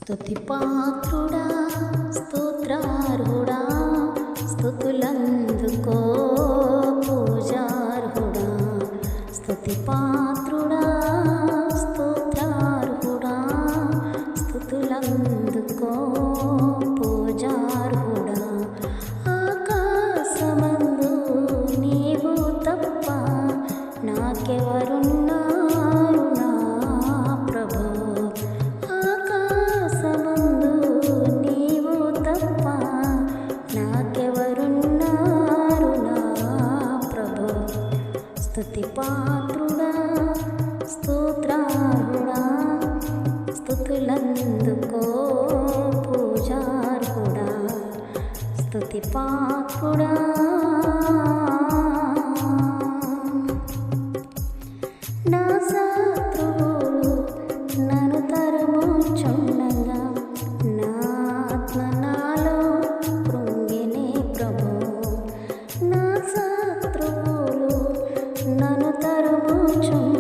స్తుతి పాత్రుడా స్తోత్రార్హుడా స్తుతులందుకో పూజార్హుడా. స్తుతి పాత్రుడా స్తోత్రార్హుడా స్తుతులందుకో పూజార్హుడా. ఆకాశమందు నీవు తప్ప నాకెవరున్నారు నా ప్రభు. ఆకాశమందు నీవు తప్ప నాకెవరున్నారు నా ప్రభు. స్తుతి పాత్రుడా స్తోత్రార్హుడా స్తుతులందుకో పూజార్హుడా. స్తుతి పాత్రుడా. నా శత్రువులు నన్ను తరుముచుండగా నా ఆత్మ నాలో కృంగినే ప్రభు. నా శత్రువులు నన్ను తరుముచుండగా